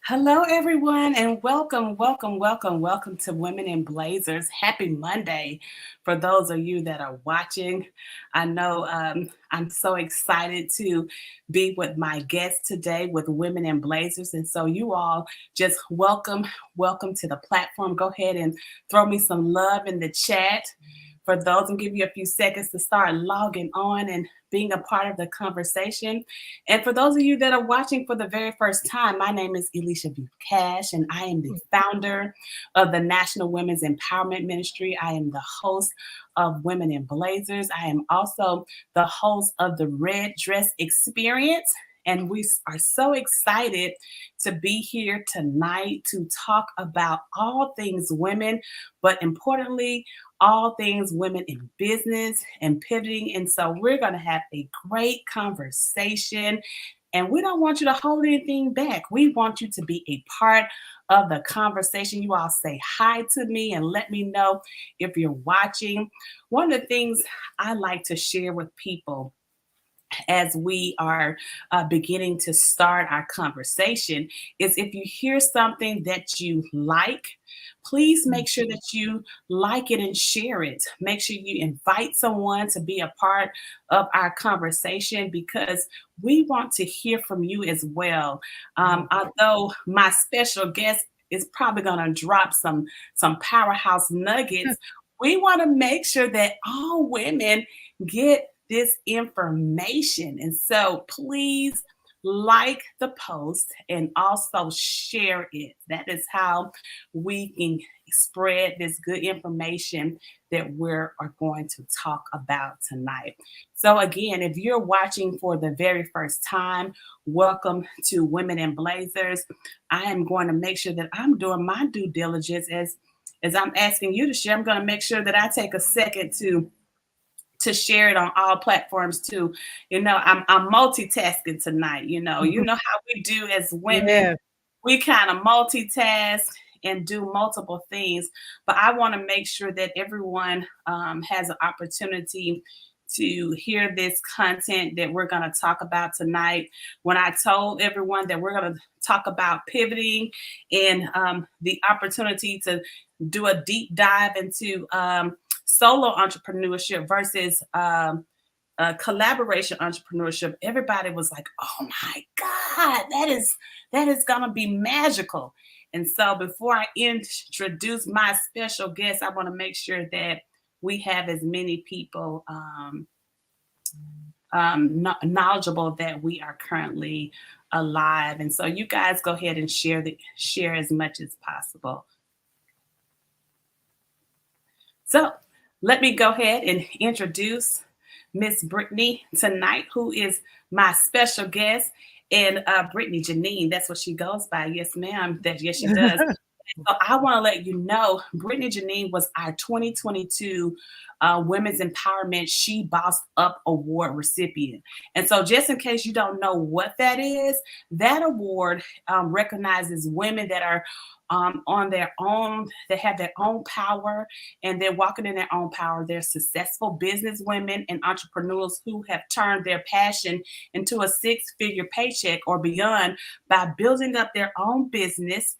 Hello, everyone, and welcome to Women in Blazers. Happy Monday for those of you that are watching. I know I'm so excited to be with my guest today with Women in Blazers. And so, you all just welcome to the platform. Go ahead and throw me some love in the chat for those and give you a few seconds to start logging on and being a part of the conversation. And for those of you that are watching for the very first time, my name is Elisha Bukash, and I am the founder of the National Women's Empowerment Ministry. I am the host of Women in Blazers. I am also the host of the Red Dress Experience. And we are so excited to be here tonight to talk about all things women, but importantly, all things women in business and pivoting. And so we're going to have a great conversation. And we don't want you to hold anything back. We want you to be a part of the conversation. You all say hi to me and let me know if you're watching. One of the things I like to share with people as we are beginning to start our conversation is if you hear something that you like, please make sure that you like it and share it. Make sure you invite someone to be a part of our conversation because we want to hear from you as well. Although my special guest is probably going to drop some powerhouse nuggets, we want to make sure that all women get this information. And so please like the post and also share it. That is how we can spread this good information that we are going to talk about tonight. So again, if you're watching for the very first time, welcome to Women in Blazers. I am going to make sure that I'm doing my due diligence as I'm asking you to share. I'm going to make sure that I take a second to share it on all platforms too. I'm multitasking tonight. You know how we do as women. Yeah. We kind of multitask and do multiple things, but I want to make sure that everyone has an opportunity to hear this content that we're going to talk about tonight. When I told everyone that we're going to talk about pivoting and the opportunity to do a deep dive into solo entrepreneurship versus collaboration entrepreneurship, everybody was like, "Oh my God, that is gonna be magical." And so, before I introduce my special guest, I want to make sure that we have as many people knowledgeable that we are currently alive. And so, you guys go ahead and share as much as possible. So let me go ahead and introduce Miss Britney tonight, who is my special guest. And Britney Jeanine, that's what she goes by. Yes, ma'am. Yes, she does. So I want to let you know, Brittany Jeanine was our 2022 Women's Empowerment She Bossed Up Award recipient. And so just in case you don't know what that is, that award recognizes women that are on their own, they have their own power and they're walking in their own power. They're successful business women and entrepreneurs who have turned their passion into a six-figure paycheck or beyond by building up their own business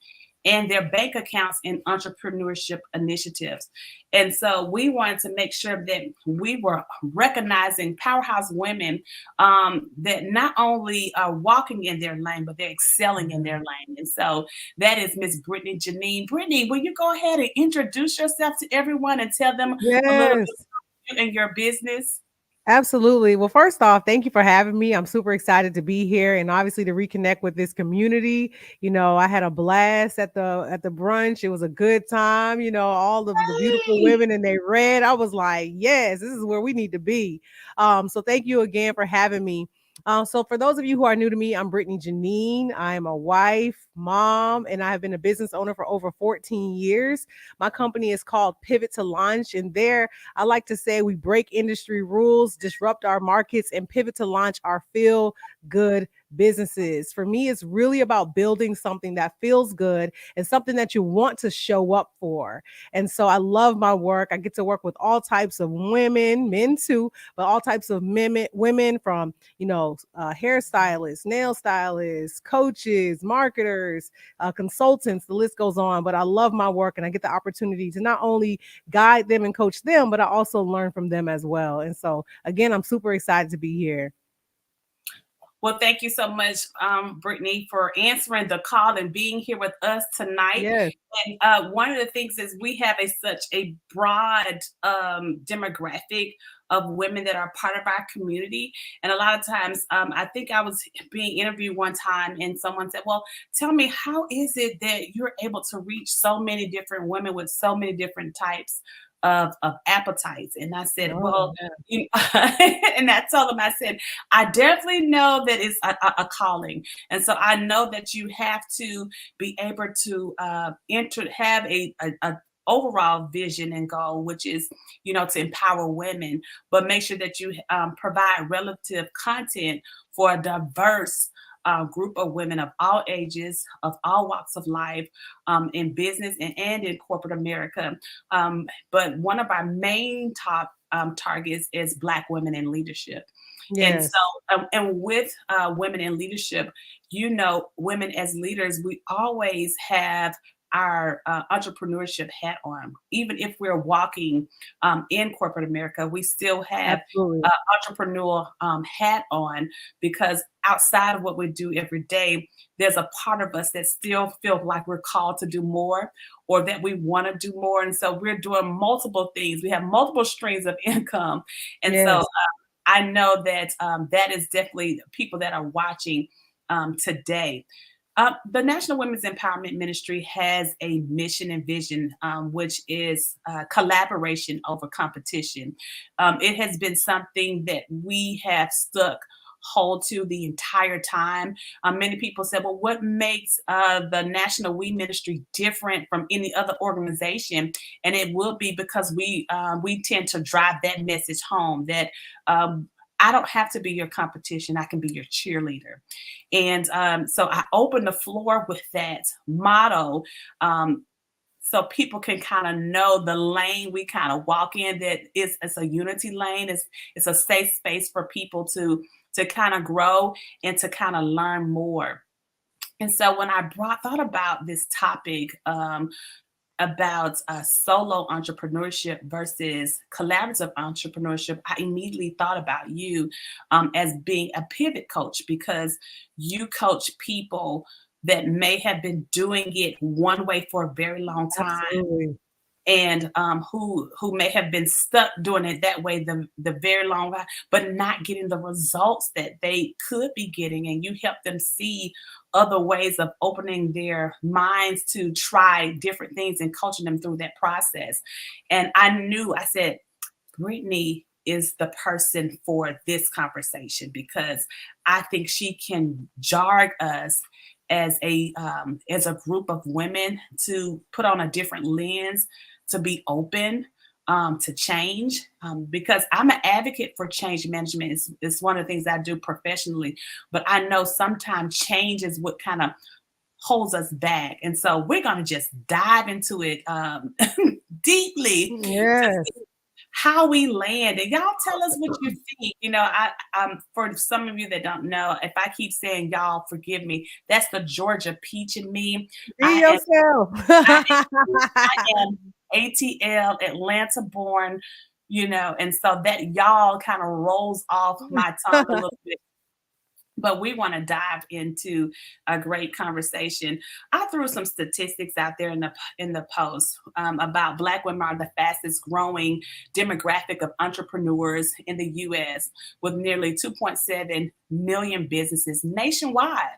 and their bank accounts and entrepreneurship initiatives. And so we wanted to make sure that we were recognizing powerhouse women that not only are walking in their lane, but they're excelling in their lane. And so that is Miss Britney Jeanine. Britney, will you go ahead and introduce yourself to everyone and tell them a little bit Yes, about you and your business? absolutely. Well, first off, thank you for having me. I'm super excited to be here and obviously to reconnect with this community. I had a blast at the brunch. It was a good time. All of the beautiful Hey. women in they red. I was like, yes, this is where we need to be. So thank you again for having me. So for those of you who are new to me, I'm Brittany Jeanine. I am a wife, mom, and I have been a business owner for over 14 years. My company is called Pivot to Launch, and there I like to say we break industry rules, disrupt our markets, and pivot to launch our feel good businesses. For me, it's really about building something that feels good and something that you want to show up for. And so I love my work. I get to work with all types of women, men too, but all types of women from, hairstylists, nail stylists, coaches, marketers, consultants, the list goes on. But I love my work and I get the opportunity to not only guide them and coach them, but I also learn from them as well. And so, again, I'm super excited to be here. Well, thank you so much, Brittany, for answering the call and being here with us tonight. Yes, And one of the things is we have such a broad demographic of women that are part of our community. And a lot of times, I think I was being interviewed one time and someone said, well, tell me, how is it that you're able to reach so many different women with so many different types of appetites? And I said, oh, well, yeah. and I told them, I said, I definitely know that it's a calling. And so I know that you have to be able to have a overall vision and goal, which is, to empower women, but make sure that you provide relative content for a diverse group of women of all ages, of all walks of life, in business and in corporate America. But one of our main top targets is Black women in leadership. And so, Yes, and with women in leadership, women as leaders, we always have our entrepreneurship hat on. Even if we're walking in corporate America, we still have absolutely. entrepreneurial hat on, because outside of what we do every day, there's a part of us that still feel like we're called to do more, or that we want to do more. And so we're doing multiple things. We have multiple streams of income. And so Yes, I know that that is definitely people that are watching today. The National Women's Empowerment Ministry has a mission and vision, which is collaboration over competition. It has been something that we have stuck hold to the entire time. Many people said, well, what makes the National We Ministry different from any other organization? And it will be because we tend to drive that message home that I don't have to be your competition. I can be your cheerleader. And so I open the floor with that motto, so people can kind of know the lane we kind of walk in, that it's a unity lane. It's a safe space for people to kind of grow and to kind of learn more. And so when I thought about this topic, about solo entrepreneurship versus collaborative entrepreneurship, I immediately thought about you as being a pivot coach, because you coach people that may have been doing it one way for a very long time, absolutely. and who may have been stuck doing it that way the very long time, but not getting the results that they could be getting. And you help them see other ways of opening their minds to try different things and coaching them through that process. And I said, Brittany is the person for this conversation, because I think she can jarg us as a group of women to put on a different lens, to be open to change, because I'm an advocate for change management. It's one of the things I do professionally, but I know sometimes change is what kind of holds us back. And so we're going to just dive into it deeply to Yes. see how we land. And y'all tell us what you think. For some of you that don't know, if I keep saying y'all, forgive me. That's the Georgia peach in me. Be I am yourself. I am ATL, Atlanta born, and so that y'all kind of rolls off my tongue a little bit. But we want to dive into a great conversation. I threw some statistics out there in the post about Black women are the fastest growing demographic of entrepreneurs in the U.S., with nearly 2.7 million businesses nationwide.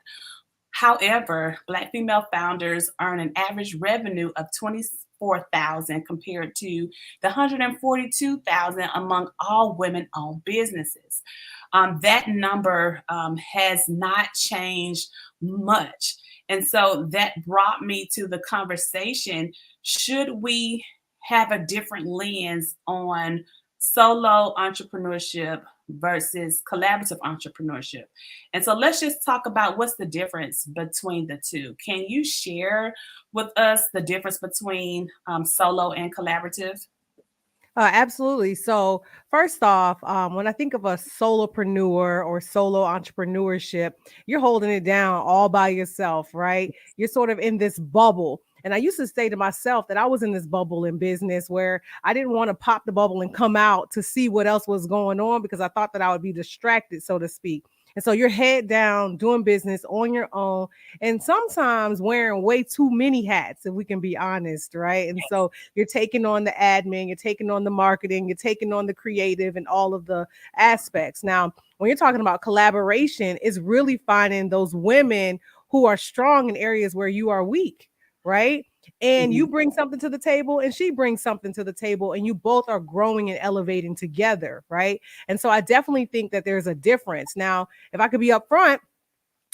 However, Black female founders earn an average revenue of 24,000 compared to the 142,000 among all women-owned businesses. That number has not changed much. And so that brought me to the conversation, should we have a different lens on solo entrepreneurship versus collaborative entrepreneurship. And so let's just talk about what's the difference between the two. Can you share with us the difference between solo and collaborative? Absolutely. So, first off, when I think of a solopreneur or solo entrepreneurship, you're holding it down all by yourself, right? You're sort of in this bubble. And I used to say to myself that I was in this bubble in business where I didn't want to pop the bubble and come out to see what else was going on because I thought that I would be distracted, so to speak. And so you're head down doing business on your own and sometimes wearing way too many hats, if we can be honest, right? And so you're taking on the admin, you're taking on the marketing, you're taking on the creative and all of the aspects. Now, when you're talking about collaboration, it's really finding those women who are strong in areas where you are weak, right? And you Mhm. bring something to the table and she brings something to the table and you both are growing and elevating together, right? And so I definitely think that there's a difference. Now, if I could be upfront,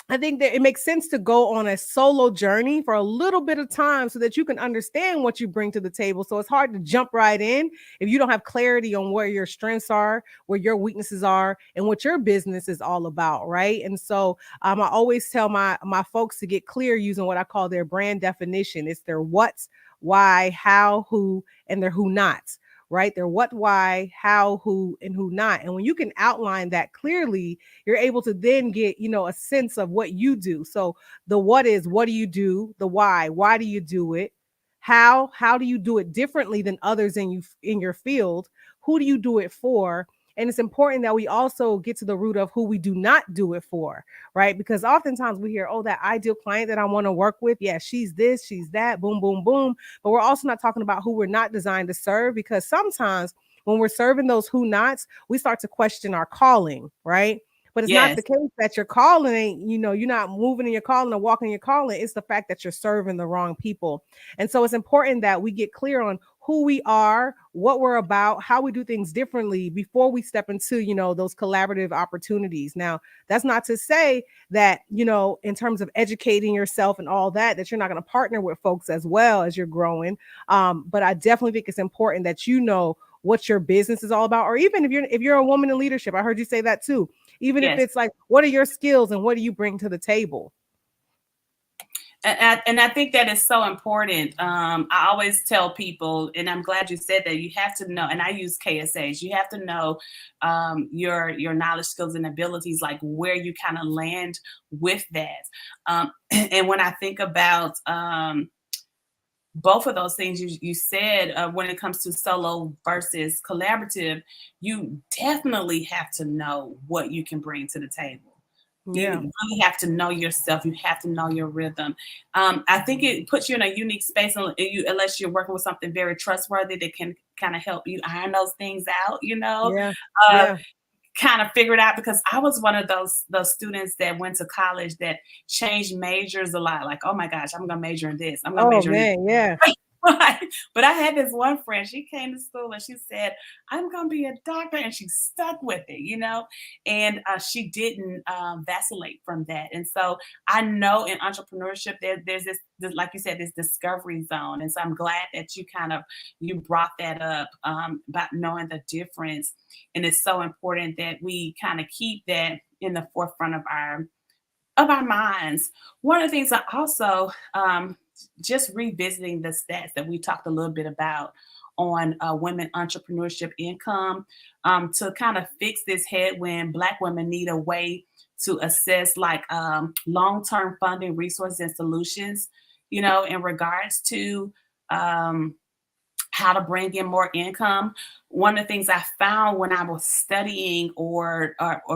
I think that it makes sense to go on a solo journey for a little bit of time so that you can understand what you bring to the table. So it's hard to jump right in if you don't have clarity on where your strengths are, where your weaknesses are, and what your business is all about, right? And so I always tell my folks to get clear using what I call their brand definition. It's their what, why, how, who, and their who nots, right? Their what, why, how, who, and who not. And when you can outline that clearly, you're able to then get, a sense of what you do. So the what is, what do you do? The why do you do it? How do you do it differently than others in your field? Who do you do it for? And it's important that we also get to the root of who we do not do it for, right? Because oftentimes we hear, oh, that ideal client that I want to work with, yeah, she's this, she's that, boom, boom, boom. But we're also not talking about who we're not designed to serve, because sometimes when we're serving those who nots, we start to question our calling, right? But it's not Yes, the case that your calling ain't, you're not moving in your calling or walking in your calling. It's the fact that you're serving the wrong people. And so it's important that we get clear on who we are, what we're about, how we do things differently before we step into, those collaborative opportunities. Now, that's not to say that, in terms of educating yourself and all that, that you're not going to partner with folks as well as you're growing. But I definitely think it's important that what your business is all about, or even if you're a woman in leadership. I heard you say that too. Even if yes. it's like, what are your skills and what do you bring to the table? And I think that is so important. I always tell people, and I'm glad you said that, you have to know, and I use KSAs, you have to know your knowledge, skills, and abilities, like where you kind of land with that. And when I think about both of those things you said, when it comes to solo versus collaborative, you definitely have to know what you can bring to the table. You Yeah. really have to know yourself. You have to know your rhythm. I think it puts you in a unique space, unless you're working with something very trustworthy that can kind of help you iron those things out. Yeah. Uh, Yeah. kind of figured out, because I was one of those students that went to college that changed majors a lot. Like, oh my gosh, I'm gonna major in this. I'm gonna Oh major in man. Yeah. Right. But I had this one friend, she came to school and she said, I'm going to be a doctor. And she stuck with it. And she didn't vacillate from that. And so I know in entrepreneurship, there's this, like you said, this discovery zone. And so I'm glad that you brought that up, about knowing the difference. And it's so important that we kind of keep that in the forefront of our minds. One of the things I also, just revisiting the stats that we talked a little bit about on women entrepreneurship income, to kind of fix this headwind, Black women need a way to assess, like, long-term funding resources and solutions, in regards to um, how to bring in more income. One of the things I found when I was studying or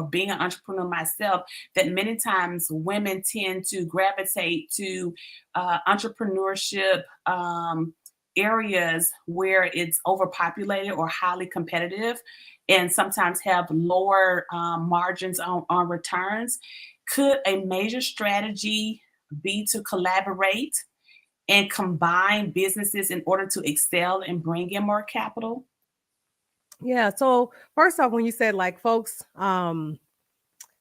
being an entrepreneur myself, that many times women tend to gravitate to entrepreneurship areas where it's overpopulated or highly competitive, and sometimes have lower margins on returns. Could a major strategy be to collaborate and combine businesses in order to excel and bring in more capital? Yeah. So first off, when you said like folks,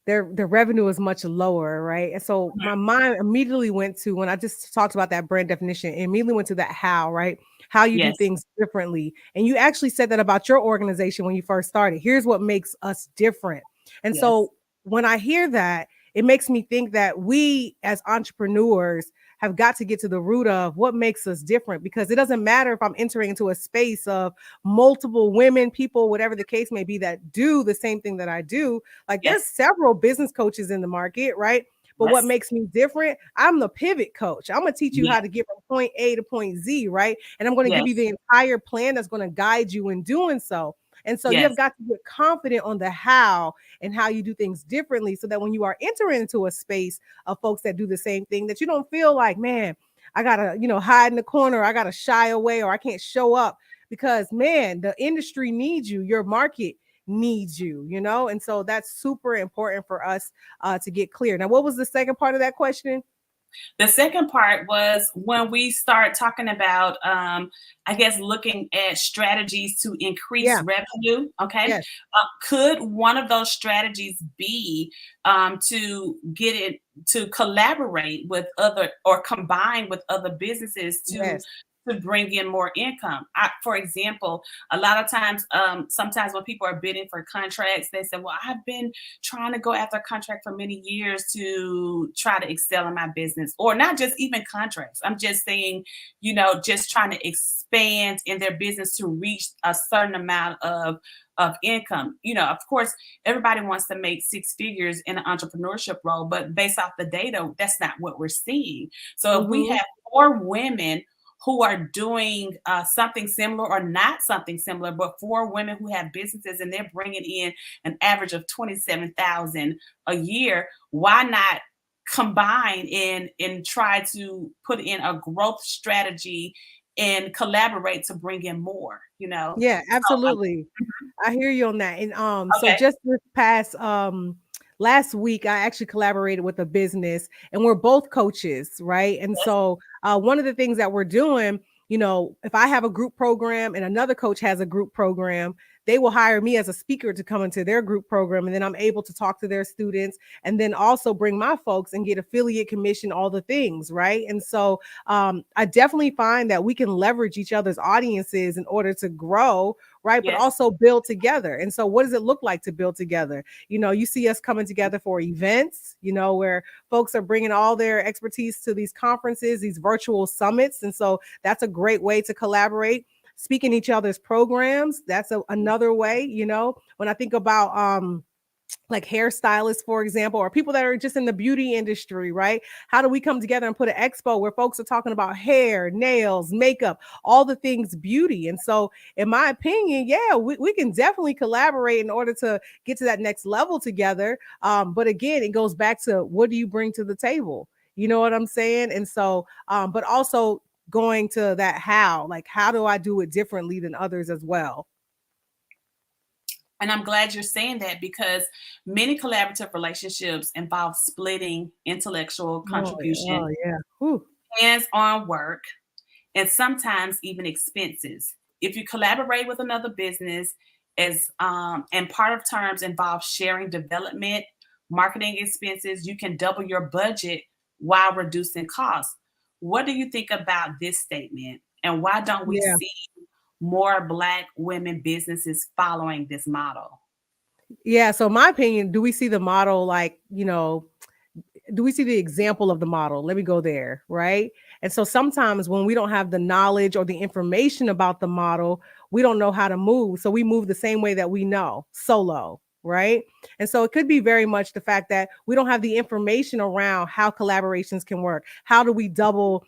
their revenue is much lower, right? And so my mind immediately went to, when I just talked about that brand definition, it immediately went to that how, right? how you do Yes. things differently. And you actually said that about your organization when you first started. Here's what makes us different. And Yes. so when I hear that, it makes me think that we as entrepreneurs have got to get to the root of what makes us different, because it doesn't matter if I'm entering into a space of multiple women, people, whatever the case may be, that do the same thing that I do. Like there's Yes. several business coaches in the market, right? But what Yes. makes me different, I'm the pivot coach. I'm going to teach you Yes. how to get from point A to point Z, right? And I'm going to give you Yes. the entire plan that's going to guide you in doing so. And so you Yes. have got to get confident on the how and how you do things differently, so that when you are entering into a space of folks that do the same thing, that you don't feel like, man, I gotta, hide in the corner, I gotta shy away, or I can't show up, because man, the industry needs you, your market needs you, and so that's super important for us to get clear. Now, what was the second part of that question? The second part was when we start talking about, I guess, looking at strategies to increase Yeah. revenue. Okay. Yes. Could one of those strategies be to get it to collaborate with other or combine with other businesses Yes. to bring in more income? For example, a lot of times, sometimes when people are bidding for contracts, they say, well, I've been trying to go after a contract for many years to try to excel in my business, or not just even contracts. I'm just saying, just trying to expand in their business to reach a certain amount of income. Of course, everybody wants to make six figures in an entrepreneurship role, but based off the data, that's not what we're seeing. So if we Mm-hmm. have four women who are doing something similar or not something similar, but for women who have businesses and they're bringing in an average of 27,000 a year, why not combine and try to put in a growth strategy and collaborate to bring in more, Yeah, So, absolutely. I hear you on that. And so okay, just this past last week, I actually collaborated with a business, and we're both coaches, right? And yes, so one of the things that we're doing, if I have a group program and another coach has a group program, they will hire me as a speaker to come into their group program, and then I'm able to talk to their students, and then also bring my folks and get affiliate commission, all the things, right? And so I definitely find that we can leverage each other's audiences in order to grow, right? But yes, also build together. And so, what does it look like to build together? You see us coming together for events, where folks are bringing all their expertise to these conferences, these virtual summits. And so, that's a great way to collaborate. Speaking each other's programs, that's another way. When I think about, like hairstylists, for example, or people that are just in the beauty industry, right? How do we come together and put an expo where folks are talking about hair, nails, makeup, all the things beauty? And so, in my opinion, yeah, we can definitely collaborate in order to get to that next level together. But again, it goes back to, what do you bring to the table? You know what I'm saying? And so, but also going to that how, like, how do I do it differently than others as well? and I'm glad you're saying that because many collaborative relationships involve splitting intellectual Oh contribution, yeah. Whew. hands-on work, and sometimes even expenses. If you collaborate with another business, as and part of terms involve sharing development, marketing expenses, you can double your budget while reducing costs. What do you think about this statement? And why don't we Yeah. see more Black women businesses following this model? Yeah. So my opinion, do we see the model, like, do we see the example of the model? Let me go there, right? And so sometimes when we don't have the knowledge or the information about the model, we don't know how to move. So we move the same way that we know, solo, right? And so it could be very much the fact that we don't have the information around how collaborations can work. How do we double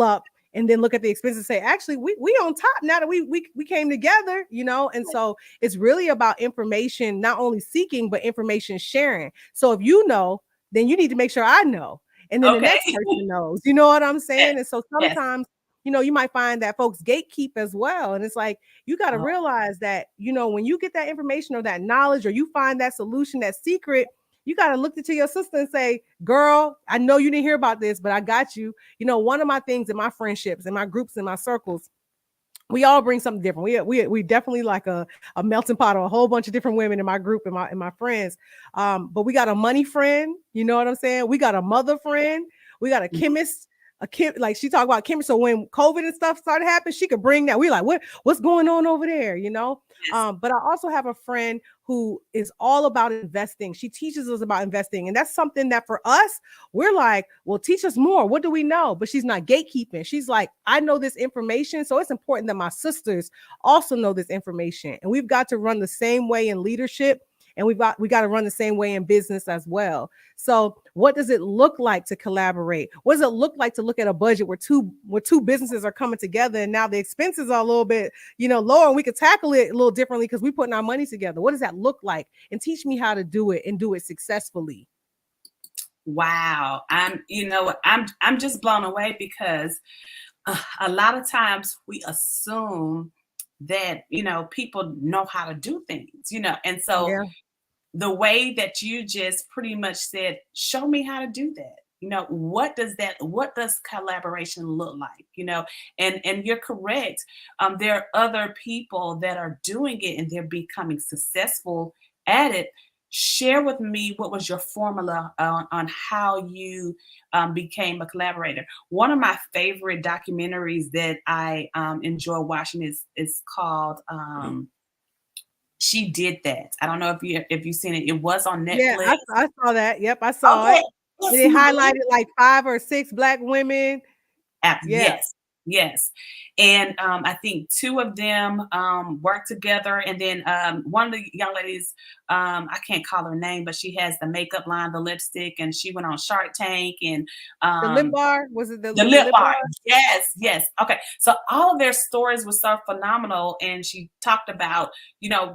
up and then look at the expenses and say, actually, we on top now that we came together, and so it's really about information, not only seeking, but information sharing. So if you know, then you need to make sure I know. And then the Okay. next person knows. You know what I'm Yes. saying? And so Yes. sometimes, you might find that folks gatekeep as well. And it's like, you got to Oh, realize that, when you get that information or that knowledge, or you find that solution, that secret, you got to look to your sister and say, girl, I know you didn't hear about this, but I got you. One of my things in my friendships, in my groups, in my circles, we all bring something different. We definitely like a melting pot of a whole bunch of different women in my group and my friends. But we got a money friend, you know what I'm saying? We got a mother friend, we got a mhm. chemist like she talked about Kimberly. So when COVID and stuff started happening, she could bring that. We like, what's going on over there, you know? Yes. But I also have a friend who is all about investing. She teaches us about investing. And that's something that for us, we're like, well, teach us more. What do we know? But she's not gatekeeping. She's like, I know this information. So it's important that my sisters also know this information. And we've got to run the same way in leadership. And we got to run the same way in business as well. So what does it look like to collaborate? What does it look like to look at a budget where two businesses are coming together and now the expenses are a little bit, lower, and we could tackle it a little differently because we're putting our money together? What does that look like? And teach me how to do it and do it successfully. Wow. I'm just blown away because a lot of times we assume that, people know how to do things, and so Yeah. the way that you just pretty much said, show me how to do that. What does collaboration look like? And you're correct. There are other people that are doing it and they're becoming successful at it. Share with me what was your formula on how you became a collaborator. One of my favorite documentaries that I enjoy watching is called She Did That. I don't know if you've seen it. It was on Yeah, Netflix. I saw that. Yep, I saw Okay. it. Yes, They ma'am. highlighted like 5 or 6 Black women. Yeah. Yes, yes. And I think two of them work together. And then one of the young ladies, I can't call her name, but she has the makeup line, the lipstick, and she went on Shark Tank and The lip bar, was it the the lip lip bar. bar? Yes, yes. Okay. So all of their stories were so phenomenal. And she talked about,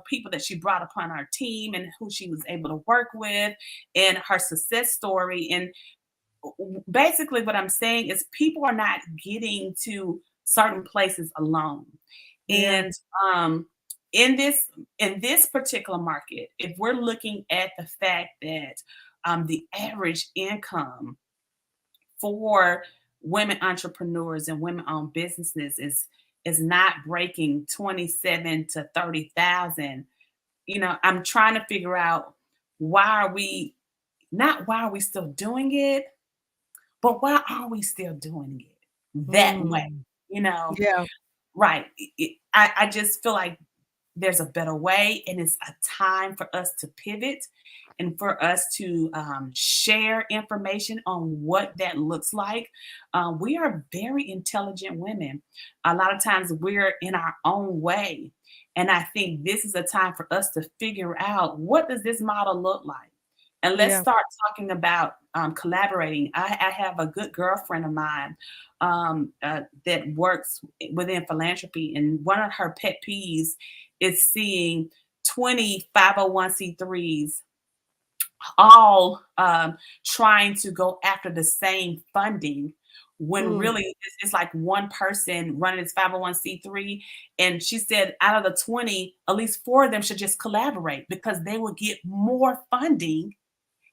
people that she brought upon her team and who she was able to work with and her success story. And basically what I'm saying is people are not getting to certain places alone. Yeah. And um, in this particular market, if we're looking at the fact that the average income for women entrepreneurs and women owned businesses is not breaking 27 to 30,000. I'm trying to figure out why are we not why are we still doing it, but why are we still doing it that way? Mm. You know, Yeah. right. I just feel like there's a better way, and it's a time for us to pivot and for us to share information on what that looks like. We are very intelligent women. A lot of times we're in our own way. And I think this is a time for us to figure out what does this model look like? And let's Yeah. start talking about collaborating. I have a good girlfriend of mine that works within philanthropy, and one of her pet peeves is seeing 20 501c3s all trying to go after the same funding when Mm. really it's like one person running his 501c3. And she said out of the 20, at least 4 of them should just collaborate because they will get more funding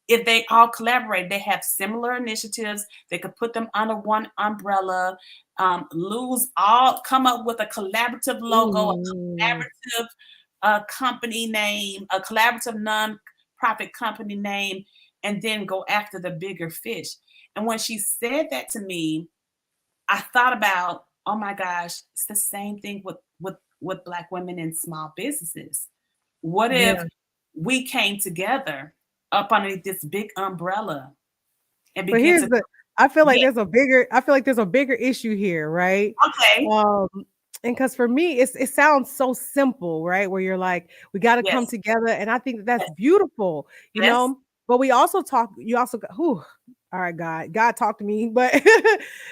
if they all collaborate. They have similar initiatives. They could put them under one umbrella, come up with a collaborative logo, a Mm. collaborative company name, a collaborative non-profit company name, and then go after the bigger fish. And when she said that to me, I thought about, oh my gosh, it's the same thing with Black women in small businesses. What if Yeah. we came together up underneath this big umbrella and But begin here's to the yeah, I feel like there's a bigger issue here, right? okay. Um, and because for me, it sounds so simple, right? Where you're like, we got to come Yes, together, and I think that's yes, beautiful, you yes, know. But we also talk. You also got, whew, all right, God talk to me, but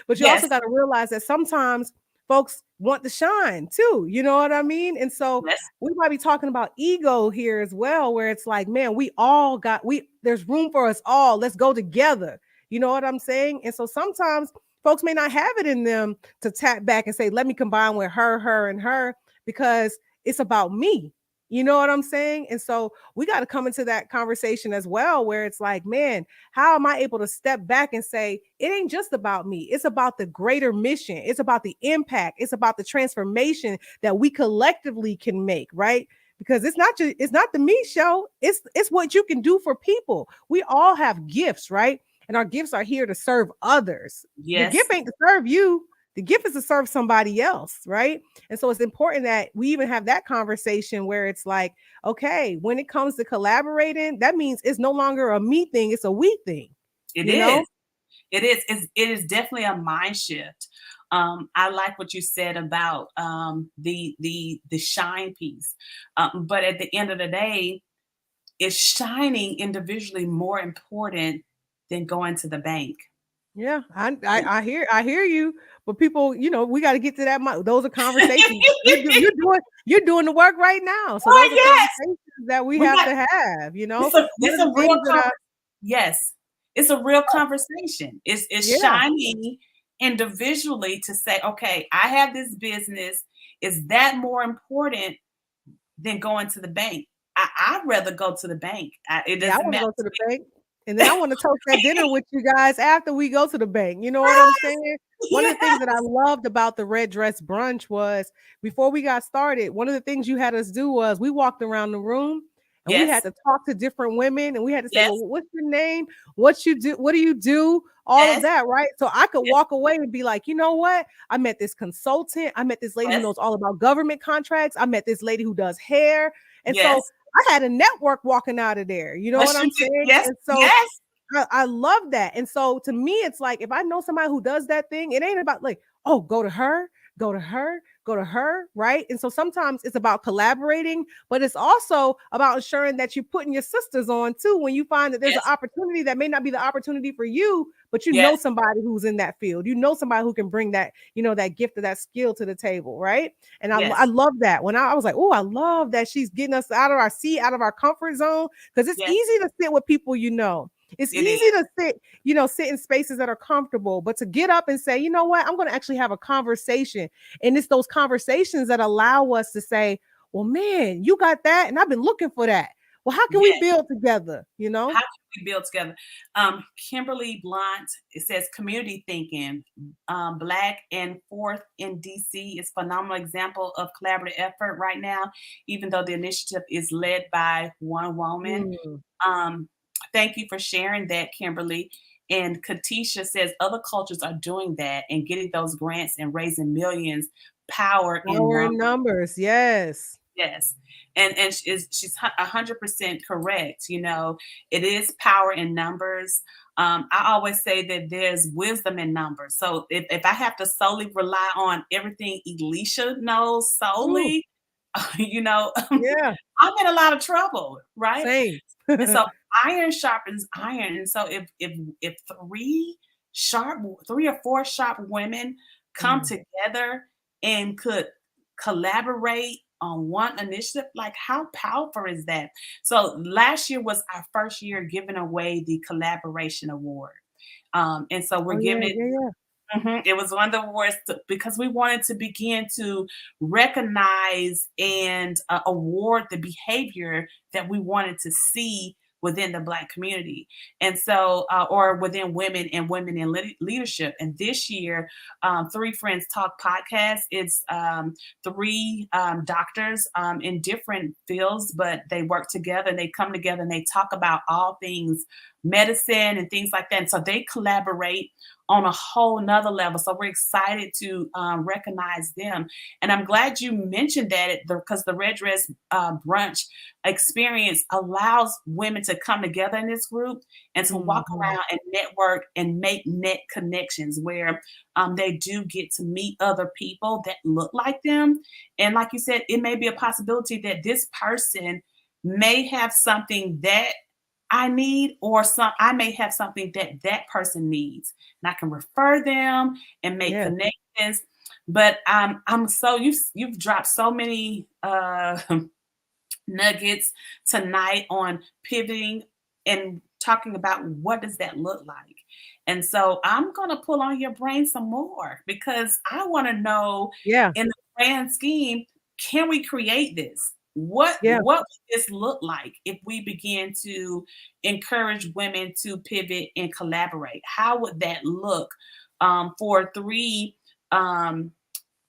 but you also yes, got to realize that sometimes folks want to shine too. You know what I mean? And so yes, we might be talking about ego here as well, where it's like, man, we all got there's room for us all. Let's go together. You know what I'm saying? And so sometimes folks may not have it in them to tap back and say, let me combine with her, and her, because it's about me. You know what I'm saying? And so we got to come into that conversation as well, where it's like, man, how am I able to step back and say, it ain't just about me? It's about the greater mission. It's about the impact. It's about the transformation that we collectively can make, right? Because it's not the me show. It's what you can do for people. We all have gifts, right? and our gifts are here to serve others. The Yes, gift ain't to serve you. The gift is to serve somebody else, right? And so it's important that we even have that conversation where it's like, okay, when it comes to collaborating, that means it's no longer a me thing, it's a we thing, it you is. know? It is definitely a mind shift. I like what you said about the shine piece, but at the end of the day, is shining individually more important than going to the bank? Yeah, I hear you, but people, we got to get to that. Those are conversations. You're doing the work right now, so Oh those are yes, conversations that we we have got to have. One it's of a the real things that I yes, it's a real conversation. It's yeah, shining individually to say, okay, I have this business. Is that more important than going to the bank? I'd rather go to the bank. It yeah, I doesn't want to matter go to the to bank, and then I want to toast that dinner me. with you guys after we go to the bank. You know what I'm Yes, saying? One of the things that I yes, loved about the red dress brunch was before we got started, one of the things you had us do was we walked around the room and we had yes, to talk to different women and we had to say, well, yes, what's your name? What you do? What do you do? All of yes, that, right? So I could yes, walk away and be like, you know what? I met this consultant. I met this lady who yes, knows all about government contracts. I met this lady who does hair. And so yes. I had a network walking out of there. You know what Yes, you I'm do. saying? Yes, And so yes, I love that. And so to me, it's like if I know somebody who does that thing, it ain't about like, oh, go to her, go to her, go to her, right? And so sometimes it's about collaborating, but it's also about ensuring that you're putting your sisters on too when you find that there's an yes, opportunity that may not be the opportunity for you, but you know yes, somebody who's in that field. You know somebody who can bring that, that gift or that skill to the table, right? And I yes, love that. When I was like, oh, I love that she's getting us out of our seat, out of our comfort zone, because it's yes, easy to sit with people you know. It's it is. easy to sit in spaces that are comfortable, but to get up and say, you know what, I'm going to actually have a conversation. And it's those conversations that allow us to say, well, man, you got that. And I've been looking for that. Well, how can we Yes. build together? You How know? can we build together? Kimberly Blunt, it says community thinking. Black and Forth in DC is phenomenal example of collaborative effort right now, even though the initiative is led by one woman. Mm, Um, Thank you for sharing that, Kimberly. And Katisha says other cultures are doing that and getting those grants and raising millions. Power in power in numbers. numbers. Yes. Yes, and she's 100% correct. It is power in numbers. I always say that there's wisdom in numbers. So if I have to solely rely on everything Elisha knows Ooh, solely, yeah. I'm in a lot of trouble, right? Same. And so iron sharpens iron. And so if three or four sharp women come Mm, together and could collaborate on one initiative, like how powerful is that? So last year was our first year giving away the collaboration award. And so we're oh yeah, giving it. yeah, yeah. It was one of the awards because we wanted to begin to recognize and award the behavior that we wanted to see within the Black community. And so, or within women and women in leadership. And this year, Three Friends Talk podcast, it's three doctors in different fields, but they work together and they come together and they talk about all things medicine and things like that. And so they collaborate on a whole nother level. So we're excited to recognize them. And I'm glad you mentioned that because the Red Dress Brunch experience allows women to come together in this group and to walk Mhm. around and network and make net connections where they do get to meet other people that look like them. And like you said, it may be a possibility that this person may have something that I need, or I may have something that that person needs, and I can refer them and make Yeah. connections. But I'm so you've dropped so many nuggets tonight on pivoting and talking about what does that look like. And so I'm going to pull on your brain some more because I want to know Yeah. in the grand scheme, can we create this? What would this look like if we begin to encourage women to pivot and collaborate? How would that look for three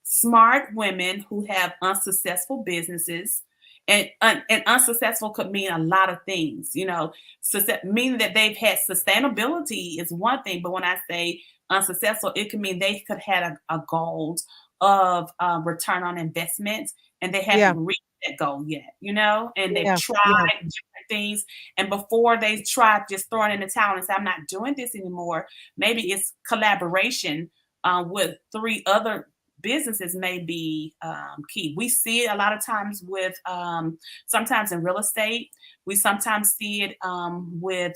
smart women who have unsuccessful businesses And unsuccessful could mean a lot of things, meaning that they've had sustainability is one thing, but when I say unsuccessful, it could mean they could have a goal of return on investment, and they Yeah. haven't reached that goal yet, and they've Yeah. tried Yeah. different things. And before they try just throwing in the towel and say, I'm not doing this anymore, maybe it's collaboration with three other businesses may be key. We see it a lot of times with sometimes in real estate. We sometimes see it with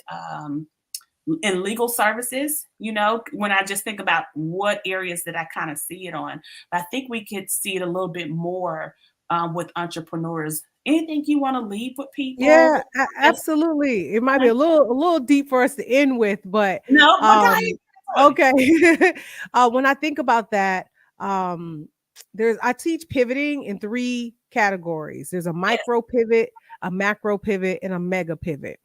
in legal services, when I just think about what areas that I kind of see it on. But I think we could see it a little bit more with entrepreneurs. Anything you want to leave with people? Yeah, Just absolutely. It might be a little deep for us to end with, but no, but go um ahead. okay. When I think about that, um I teach pivoting in three categories. There's a Yes. micro pivot, a macro pivot, and a mega pivot.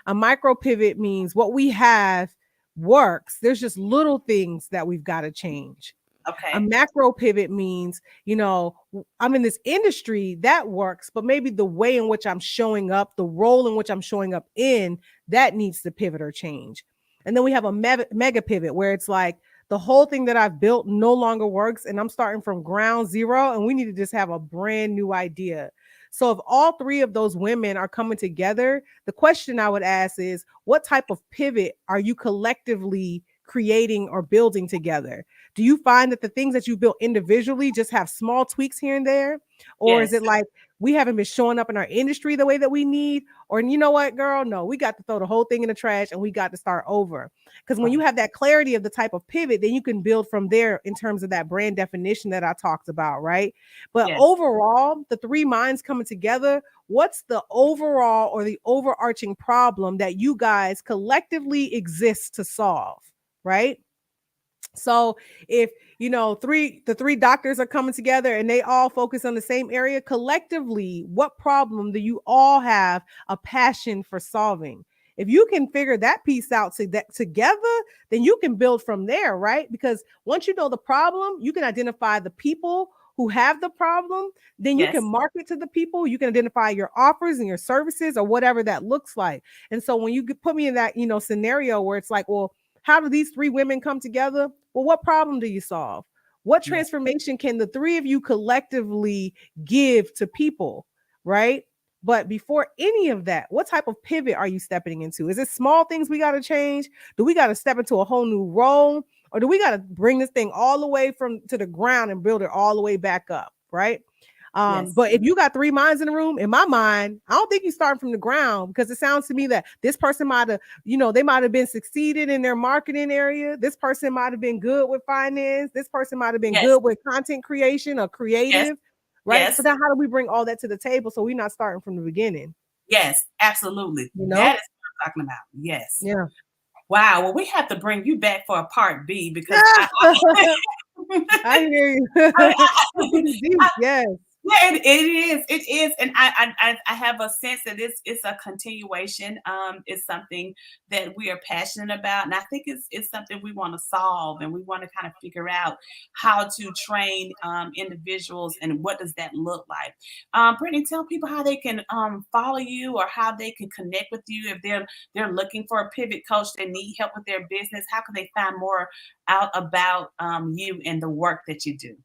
A micro pivot means what we have works. There's just little things that we've got to change. A Okay. macro pivot means, I'm in this industry that works, but maybe the way in which I'm showing up, the role in which I'm showing up in, that needs to pivot or change. And then we have a mega pivot where it's like the whole thing that I've built no longer works and I'm starting from ground zero and we need to just have a brand new idea. So if all three of those women are coming together, the question I would ask is, what type of pivot are you collectively creating or building together? Do you find that the things that you built individually just have small tweaks here and there? Or is Yes. it like we haven't been showing up in our industry the way that we need? Or you know what, girl? No, we got to throw the whole thing in the trash and we got to start over. Because when you Right. have that clarity of the type of pivot, then you can build from there in terms of that brand definition that I talked about, right? But Yes. overall, the three minds coming together, what's the overall or the overarching problem that you guys collectively exist to solve, right? So if the three doctors are coming together and they all focus on the same area collectively, what problem do you all have a passion for solving? If you can figure that piece out together, then you can build from there, right? Because once you know the problem, you can identify the people who have the problem, then you can Yes. market to the people, you can identify your offers and your services or whatever that looks like. And so when you put me in that, scenario where it's like, well, how do these three women come together? Well, what problem do you solve? What Yes. transformation can the three of you collectively give to people, right? But before any of that, what type of pivot are you stepping into? Is it small things we got to change? Do we got to step into a whole new role? Or do we got to bring this thing all the way from to the ground and build it all the way back up, right? Yes. But if you got three minds in the room, in my mind, I don't think you start from the ground because it sounds to me that this person might have, they might have been succeeded in their marketing area. This person might have been good with finance. This person might have been Yes. good with content creation or Yes. creative, right? So Yes. then how do we bring all that to the table so we're not starting from the beginning? Yes. Absolutely. You That know? is what I'm talking about. Yes. Yeah. Wow. Well, we have to bring you back for a part B because I hear you. I, It's getting deep. I, Yes. Yeah, it is. It is, and I have a sense that it's a continuation. It's something that we are passionate about, and I think it's something we want to solve, and we want to kind of figure out how to train individuals and what does that look like. Brittany, tell people how they can follow you or how they can connect with you if they're looking for a pivot coach. They need help with their business. How can they find more out about you and the work that you do?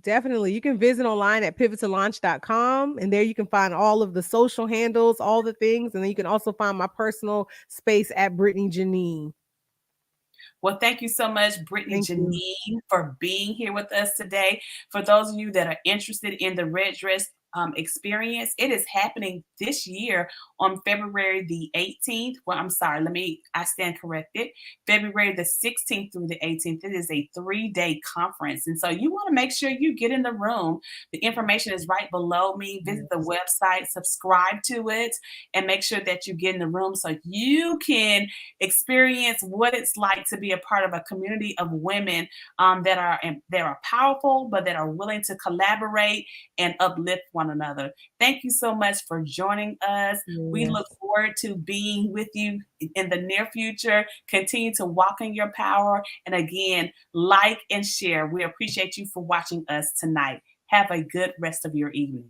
Definitely. You can visit online at pivottolaunch.com and there you can find all of the social handles, all the things. And then you can also find my personal space at Britney Jeanine. Well, thank you so much, Brittany Thank you. Jeanine, for being here with us today. For those of you that are interested in the Red Dress experience, it is happening this year on February the 18th. Well, I'm sorry, I stand corrected. February the 16th through the 18th. It is a 3-day conference. And so you want to make sure you get in the room. The information is right below me. Visit the website, subscribe to it, and make sure that you get in the room so you can experience what it's like to be a part of a community of women that are powerful, but that are willing to collaborate and uplift one another. Thank you so much for joining us. We Yes. look forward to being with you in the near future. Continue to walk in your power. And again, like and share. We appreciate you for watching us tonight. Have a good rest of your evening.